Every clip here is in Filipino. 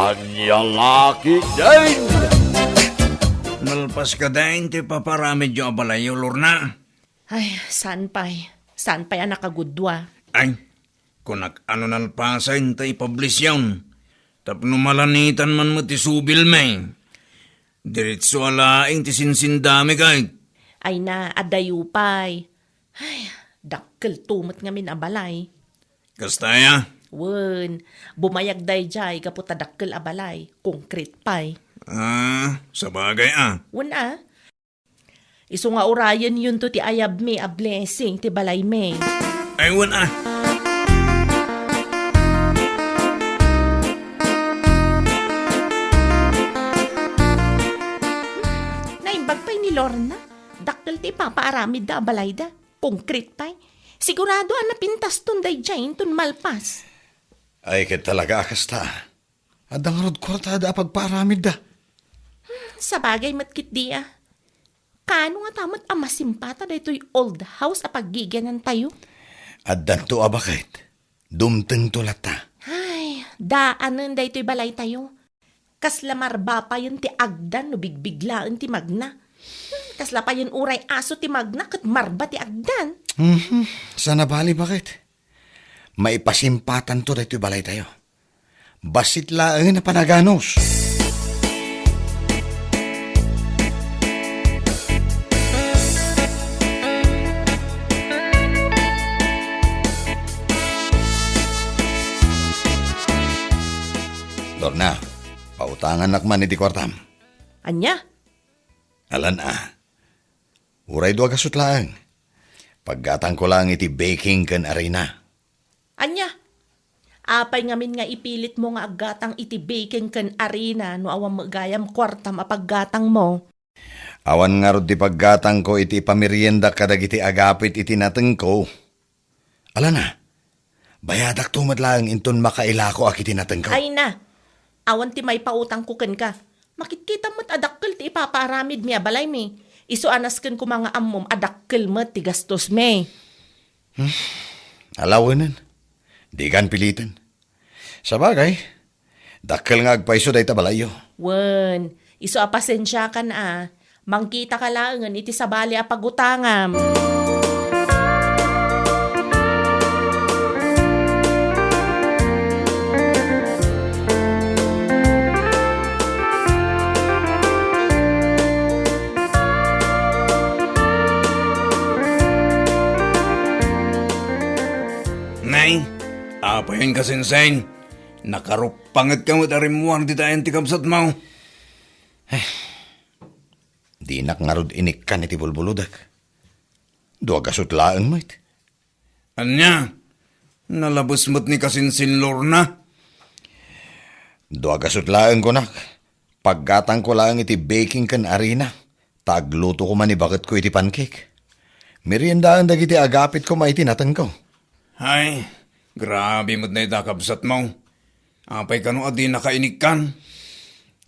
Anyang laki din! Nalpas ka din, ti paparamid yung abalayo, Lorna. Ay, saan pa'y? Saan pa'y anak kagudwa? Ay, kung ano nalpasan, ta ipublish yun. Tapno malanitan man mo ti subil may. Diretso alaing ti sinsindami kay. Ay na, adayo pa'y. Ay, dakkel tumot nga min abalay. Kastaya? Wen, bumayag day jay kaputa dakkel abalay. Konkret pa'y. Sa bagay Wen Iso nga orayan yun to ti ayab me a blessing ti balay me. Aywan Naimbag pa'y ni Lorna. Dakkel ti papaaramid da abalay da. Konkret pa'y. Sigurado napintas ton day jay ton malpas. Ay, ket talaga kasta. Adang rod kwartada pagparamid da. Sa bagay matkit di Kano nga tamat amasimpata da ito'y old house a paggiganan tayo? Addan to abakit. Dumteng to lata. Ay, daanan da ito'y balay tayo. Kaslamarba pa yun ti agdan no bigbiglaan ti magna. Kasla pa yun uray aso ti magna kat marba ti agdan. Sana bali bakit? Maipasimpatan to dito balay tayo. Basit laang na panaganos. Lorna, pautangan nakman iti kwartam. Anya? Alan uray doa kasutlaang. Paggatang ko lang iti baking kan arena. Anya? Apay ngamin nga ipilit mo nga agatang iti baking kan arena no awang magayam kwartam a paggatang mo. Awan nga rod di paggatang ko iti pamirienda kadag iti agapit iti nateng ko. Alana, bayadak tumadlang inton makailako ak iti nateng ko. Ay na, awan ti may pautang ko ken ka. Makikita mo't adakkel ti ipaparamid mi abalay mi. Iso anas ken ko mga ammom adakkel mo't ti gastos mi. Alawanan, di kan pilitan. Sa bagay, dakkel nga agpaiso day tabalayo. Wen, iso apasensya ka na Mangkita ka laangan iti sabali a pagutangam. Nay, apa yun kasinsain? Nakarupangat ka mo tarimuang di tayo tikabsat mo. Di nakngarod inikkan iti bulbuludak. Dua gasutlaan mo it. Anya, nalabos mo't ni kasinsin Lorna. Dua gasutlaan ko nak. Paggatang ko lang iti baking kan arena. Tagluto ko man bakit ko iti pancake. Meriendaan dagiti agapit ko maiti natang ko. Ay, grabe mo't na itakabsat mo. Apay ka no adi nakainikkan.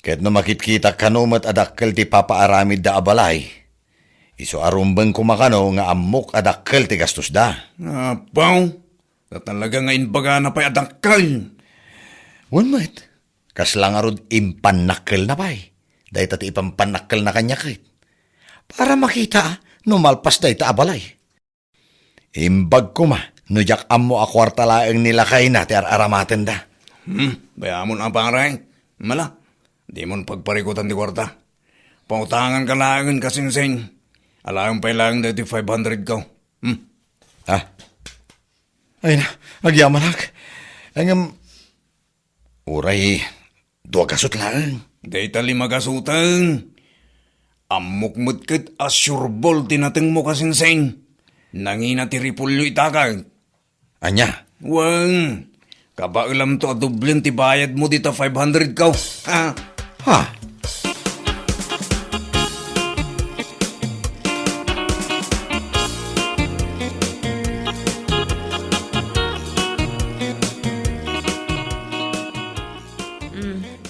Ket no makitkita kanumat adakkel ti papaaramid da abalay. Iso arumbeng kumakano nga amok adakkel ti gastos da. Apaw, talaga nga inbaga na pa'y adakkel. Unmet, kaslang arod impanakkel na pa'y. Dahi tati ipampanakkel na kanyakit. Para makita no malpas da ita abalay. Imbag ko ma, no jak ammo akwarta laeng nilakay na ti aramaten da. Bayamon ang paray. Mala. Di mo pagparikutan di kwarta. Pautangan ka lang kasinsing. Alam pa lang dati 500 ka. Ay na, agyaman ak. Ang uray, dua kasut lang. Data 5 kasutan. Amok ket asyurbol tinateng mo kasinsing. Nangina ti ripulyo itakag. Anya? Wang, kabailam to adublin ti bayad mo dita 500 ka. Ha?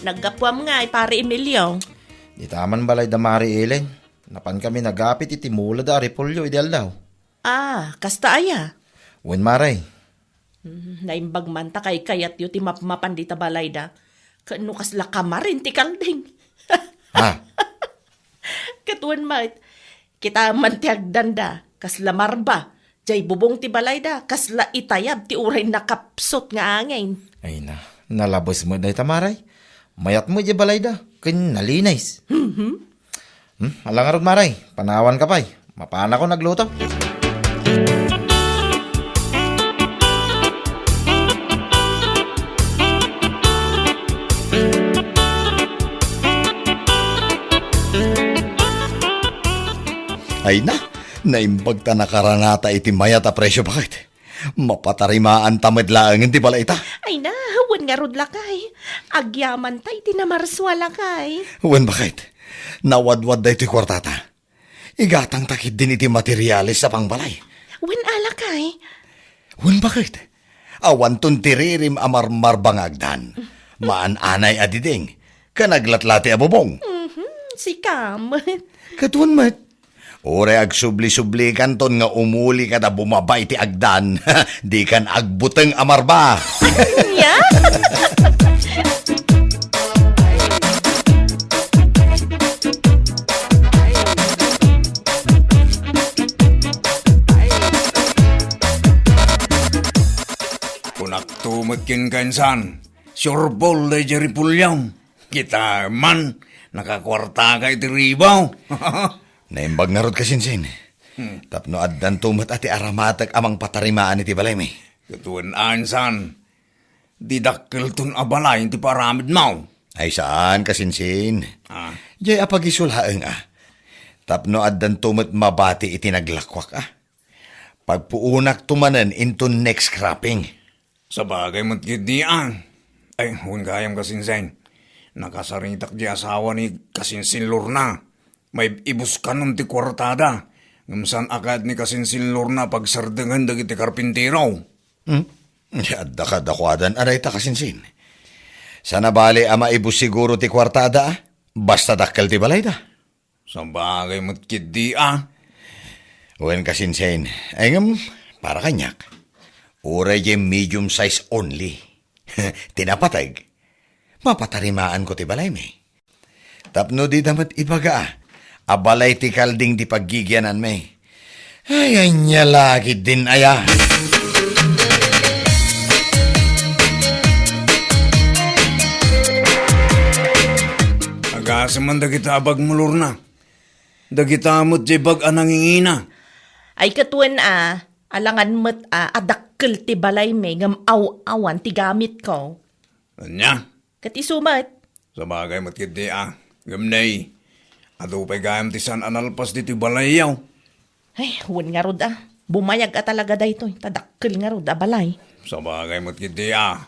Naggapuam nga pare Emilio. Di taman balay da Mari Ellen. Napan kami nagapit iti mula da repolyo ideal daw. Kasta aya. Wen Maray. Naimbag man ta kay kayat yu ti mapmapan di balay da. Kano kasla kamarin ti kalding. Ha? Katuan mat, kita mantiagdan da, kasla marba. Jay bubong ti balay da, kasla itayab ti uray nakapsot nga angin. Ay na, nalabos mo day tamaray. Mayat mo di balay da, kin nalinays. Alang arod maray, panawan ka pa'y. Mapana ko nagluto. Ay na, naimbag ta nakaranata iti mayat a presyo bakit? Mapatarimaan tamad laang hindi pala ita. Ay na, wan nga rod lakay. Agyaman tay, tinamarswa lakay. Wen bakit? Nawadwad da iti kwartata. Igatang takit din iti materialis sa pangbalay. Wan alakay. Wen bakit? Awan ton tiririm amarmar bangagdan. Maan-anay adiding. Kanaglatlati abubong. Si Kam. Katuan mat. Ore ag subli-subli kan ton nga umuli ka na bumabay ti agdan. Di kan agbuteng amarba. Ya? Kunak tumot kin kansan. Surebol day jari pulyam. Kita man, nakakwarta ka iti ribaw. Naimbag nga rod kasinsin. Tapno addan tumat ati aramatak amang patarimaan iti balay mi. Katuan ansan. Didakkel ton abalay iti paramid mo. Ay saan kasinsin? Ah, Jay apagisulhaeng Tapno addan tumat mabati iti naglakwak Pagpuunak tumanan into next cropping. sa bagay mo't gidian. Ay, huwag kayang kasinsin. Nakasaritak di asawa ni kasinsin Lorna. May ibus ka nun ti kwartada. Ngamsan akad ni kasinsin Lorna pagsardangan dagiti karpintero. Yadda ka dakwadan aray ta kasinsin. Sana bali ama ibus siguro ti kwartada basta dakkel ti balay da. Sa bagay mo't gidian. Wen kasinsin, ay ngam, para kanyak. Uray jay medium size only. Tinapatag. Mapatarimaan ko ti balay mi. Tapno di damat ibaga. Abalay ti kalding di paggigyanan mi. Ay, anya lagi din aya. Agasaman dagita abag mo Lorna. Dagita mo't jay bag anangingina. Ay katuan alangan mo't adakkel ti balay me ngam aw-awan ti gamit ko. Anya? Katisumat. Sa bagay mo't gidian. Gamnay. Ado pa'y gayam ti san analpas diti balayaw. Ay, huwag nga rod Bumayag talaga da ito. Tadakkel nga rod balay. Sa bagay mo't gidian.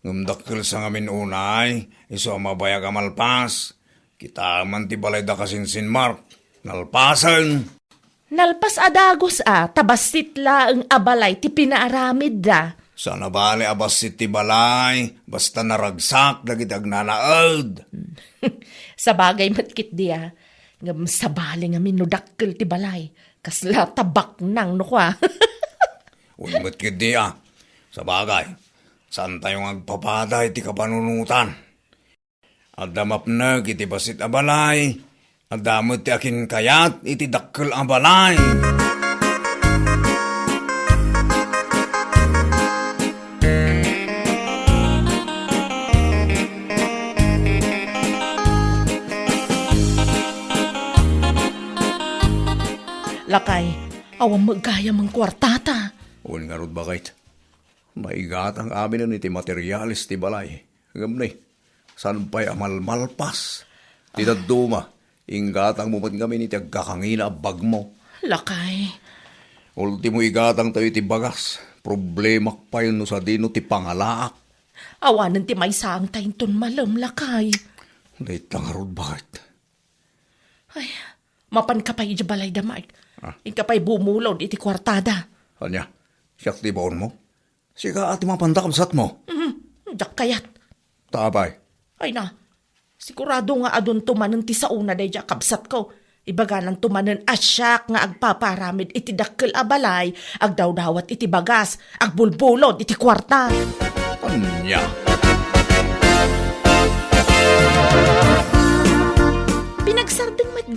Ngumdakkel sa ngamin unay. Iso mabayag amalpas. Kita man ti balay da kasinsin Mark. Nalpasan. Nalpas adagos tabasit la ang abalay ti pinaaramid da. Sa nabali abasit ti balay. Basta naragsak dagiti agnanaad. Sa bagay matkit diya. Ngam sa bali nga minudakkel ti balay. Kasla tabak nang no kwa. Unmat gidian. Sa bagay. Saan tayong agpapaday ti kapanunutan? Adamap na iti basit abalay. Adamot ti akin kayat iti dakkel abalay. Lakay, awang magkaya mang kwartata. Un nga rod bakit? Maigat ang amin na iti materialis ti balay. Gamnay, saan pa'y amalmalpas? Tinaduma, ingatang mo kami ni ti agkakangina bag mo. Lakay, Ultimo igatang tayo iti bagas. Problema pa yun no sa dino ti pangalaak. awanan ti may saang tainton malam, lakay. Dahit nga rod bakit? Ay, mapan ka pa yung balay da, Mark. Ika pa'y bumulod iti kwartada. Anya, siyak ti baon mo? Sika ati mapantakabsat mo. Jak kayat. Tabay. Ay na, sigurado nga adun tumanon ti sauna day jak kabsat ko. Ibaga nang tumanon asyak nga agpaparamid iti dakkel abalay, agdawdawat iti bagas, agbulbulod iti kwarta. Anya.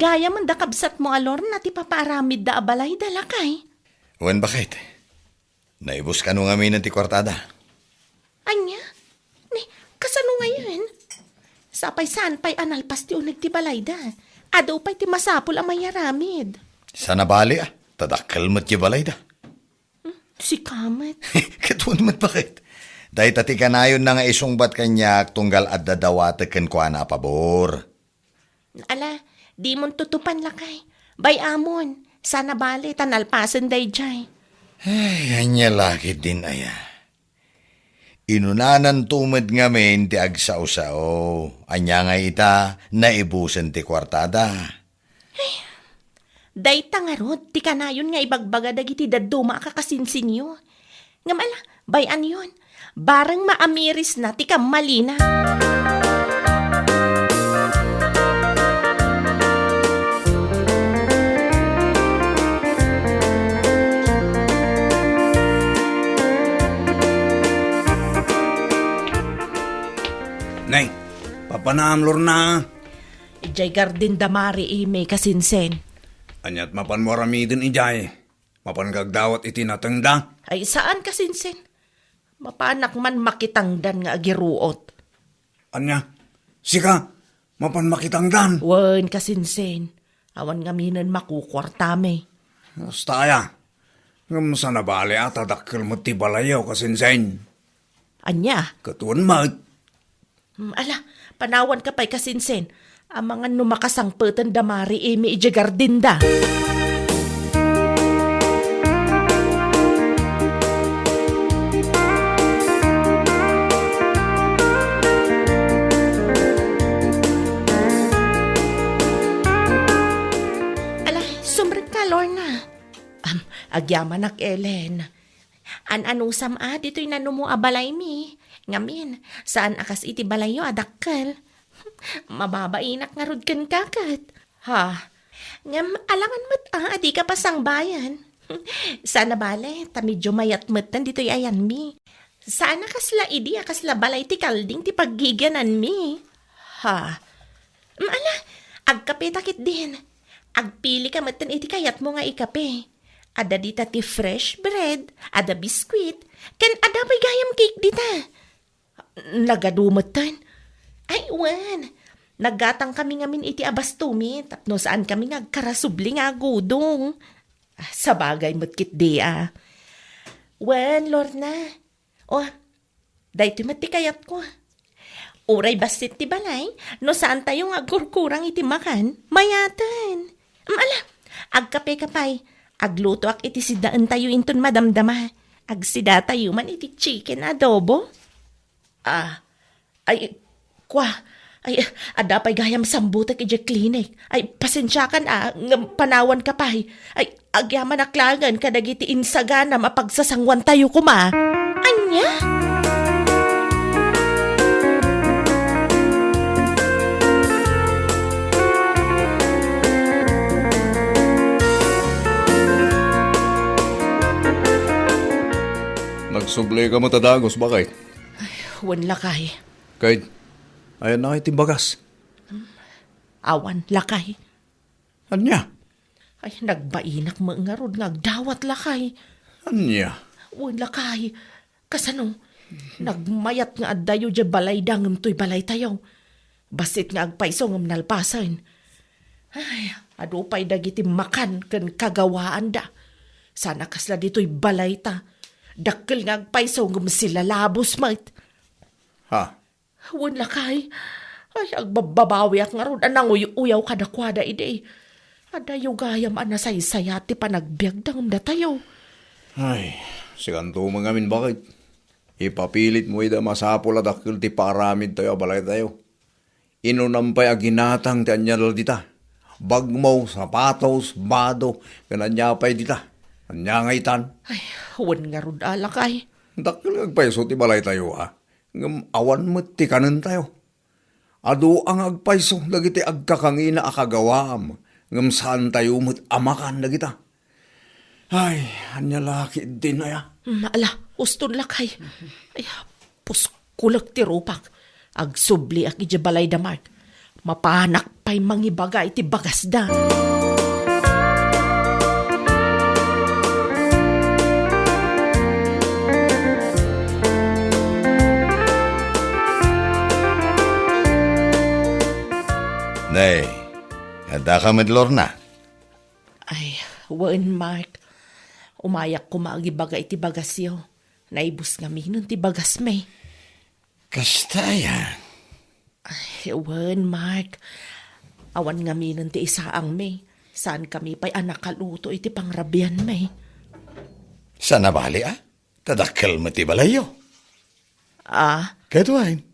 Gaya man da kabsat mo alor na ti paparamid da abalay da lakay. Wen bakit? Naibus ka nung amin ng ti kwartada. Anya? Ni, kasano ngayon? Sapay saan pa'y analpas ti unag ti balay da. Adaw pa'y ti masapul ang mayaramid. Sana bali tadakkel mo't yung balay da. Si Kamat. Katun mo't bakit? Dahil tati kanayon na nga isungbat kanyak tunggal at dadawate ken kwa na pabor. Ala, di mon tutupan lakay. Bay amon, sana bali tanalpasan day jay. Ay, anya lakit din aya. Inunanan tumad nga men ti agsao-sao. Anya nga ita, naibusan ti kwartada. Day tangarod, ti kanayon nga ibagbaga dagiti daduma kakasinsinyo. Ngamala, bayan yon. Barang maamiris na ti kamalina. Nay, papanaam Lorna. Ijay garden damari may kasinsen. Anyat mapan mo ramidin ijay. Mapan gagdawat iti natangda. Ay saan kasinsen? Mapanak man makitangdan nga agiruot. Anya, sika, mapan makitangdan. Wen kasinsen. Awan nga minan makukwartame. Staya, ngam sa nabali at adakkel mo ti balayaw kasinsen. Anya? Katuan mag. Ala, panawan ka pa'y kasinsen. Ang mga numakasangpetan damari may ijay garden da. Agyaman ak Ellen. Anong sama dito'y nanumo abalay mi. Ngamin, saan akas iti balayo adakkel. Mababainak nga rod kan kakat. Ha? Ngam alangan mo't adi ka pasang bayan. Sana bale, ta medyo mayat mo't dito'y ayan mi. Sana kasla idi kasla balay ti kalding ti paggiganan mi. Ha? Ala, agkape takit din. Agpili ka mo't iti kayat mo nga ikape. Ada dita ti fresh bread, ada biskwit, ken ada pa'y gayam cake dita. Nagadumatan. Ay, wan. Naggatang kami ngamin iti abastumi, tapno saan kami ngagkarasubli nga gudong. Sa bagay matkit di Wan, Lorna. O, dahito matikayat ko. Uray basit ti balay, no saan tayo nga kurkurang iti makan, mayatan. Ala, agkape kapay. Agluto ak iti sidaan tayo inton madamdama. Agsida tayo man iti chicken adobo. Adapay gayam sambutak iti klinik. Ay, pasensyakan panawan ka pa. Ay, agyaman aklangan kadag iti insagana mapagsasangwan tayo kuma. Anya? Nagsublay ka mo tadagos, bakit? Wan lakay. Kahit, ayan na kayo timbagas. Awan lakay. Anya? Ay, nagbainak mo nga rod ngagdawat lakay. Anya? Wan lakay. Kasano? Nagmayat nga addayo dya balay dangam to'y balay tayo. Basit nga agpaiso ngam nalpasan. Ay, adupay dagiti makan kan kagawaan da. Sana kasla dito'y balay ta. Dakkel nga agpaiso ngam sila labos mat. Ha? Wan lakay. Ay, agbababawi ak nga ron. Anang uyaw kadakwada ide. Adayo gayam anasaysayati pa nagbiag dangam da tayo. Ay, sikanto mga amin, bakit? Ipapilit mo ida masapol at akil ti paramid tayo, balay tayo. Inunampay aginatang ti anyal dita. Bagmaw, sapatos, bado, kananyapay dita. Anyangaytan. Ay, wan nga ron alakay. Dakil agpaiso ti balay tayo, ha? Ngam awan mo ti kanan tayo. Ado ang agpaiso, dagiti agkakangina akagawaam. Ngam saan tayo mo't amakan na kita. Ay, anyalaki din aya. Ala, uston lakay. Ay, puskulak ti rupak. Agsubli ak ija balay da mark. Mapanak pa'y mangibaga iti bagas da. Nay, handa ka med Lorna. Ay, wan Mark. Umayak ko maagibaga iti bagas yo. Naibus nga minon ti bagas may. Kasta yan. Ay, wan Mark. Awan nga minon ti isaang may. Saan kami pa'y anak kaluto iti pangrabian may. Sana bali Tadakkel mo ti balayo. Ah, Kadwain.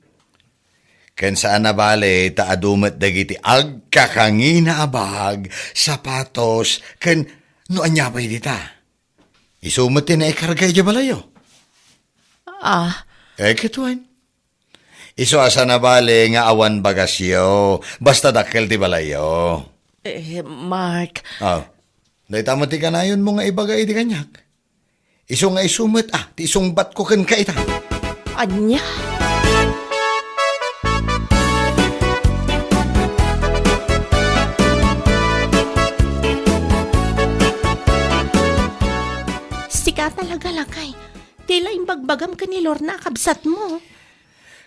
Ken saan na bali taadumet dagiti agkakangina abag, sapatos, ken no anya pa dita. Isumot na ikargay di balayo. Kadwain. Iso asa na bali nga awan bagasyo, basta dakkel ti balayo. Mark. Dahil tama ti kanayon mo nga ibagay di kanyak. Iso nga isumot ti isong bat ko ken kaita. Anya? Sika talaga lakay. Tila imbagbagam ka ni Lorna kabsat mo.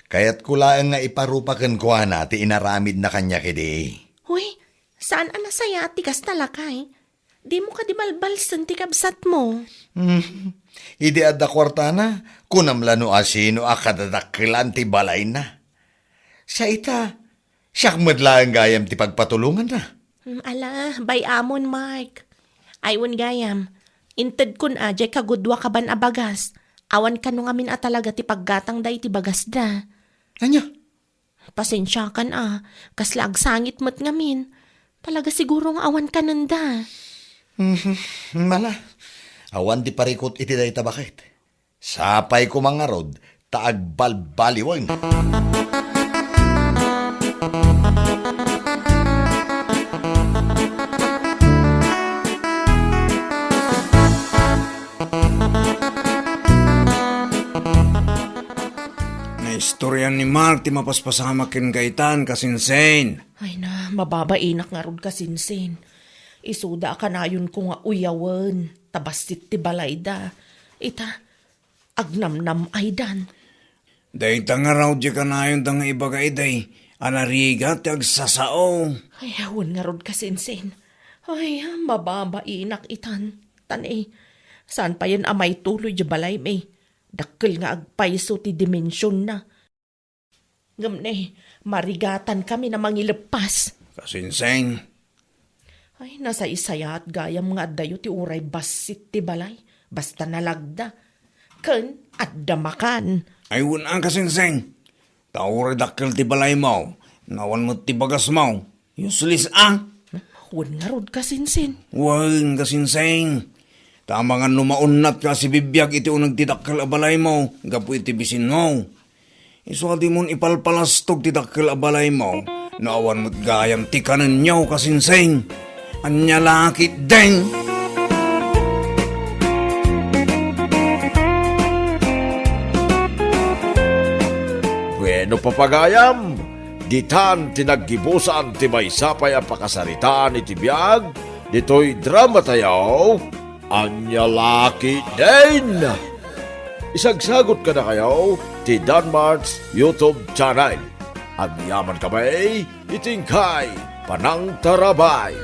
Kaya't kulaan nga iparupakan ko na ti inaramid na kanya kidi. Huy, saan anasaya ti kas talakay? Di mo ka di balbalsan ti kabsat mo. Idi adda kwarta na, kunamlano asino akadadakilan ti balay na. Sa ita, siyak madlaan gayam ti pagpatulungan na. Ala, bay amon Mark. Aywan gayam. Inted kun ajay kagudwa ka ban abagas. Awan ka nung amin talaga ti paggatang day ti bagas da. Anya? Pasensya kan kaslag sangit mo't ngamin. Talaga siguro nga awan ka nanda. Mala, awan di parikot iti day tabakit. Sapay ko mga rod, taag balbaliwan. Istorya ni Mark ti mapaspasama ken kaitan kasinsen. Ay na, mababainak nga rod kasinsin. Isuda ka na yun ko nga uyawan. Tabasit ti balayda. Ita, agnamnam ay dan. Day tanga raw di ka na yun tanga ibaga iday. Anariga ti agsasao. Ay, awan nga rod kasinsin. Ay, mababainak itan. Tanay, saan pa yan amay tuloy di balay may? Dakkel nga agpaiso ti dimensyon na. Ngamne, marigatan kami na mangilepas. Kasinsen. Ay, nasa isaya at gayam nga dayo ti uray basit ti balay. Basta nalagda. Ken, at damakan. Ay ang kasinsen. Tauri dakkel ti balay mo. Nawan mo ti bagas mo. Useless Huwag nga rod kasinsin. Huwag kasinsen. Tama nga lumaunat ka si bibiyag iti unag tidakkel abalay mo. Gapu iti bisin mo. Iswadi mon ipalpalastog tidakkel abalay mo. Naawan mo't gayam ti kanan nyaw kasinseng. Anya lakit deng. Bueno papagayam, ditan tinaggibusan ti may sapay ang pakasaritaan iti biyag, dito'y drama tayo, anya laki din. Isagsagot ka na kayo ti Danmart's YouTube channel. Ang yaman kamay, itingkay, panang tarabay.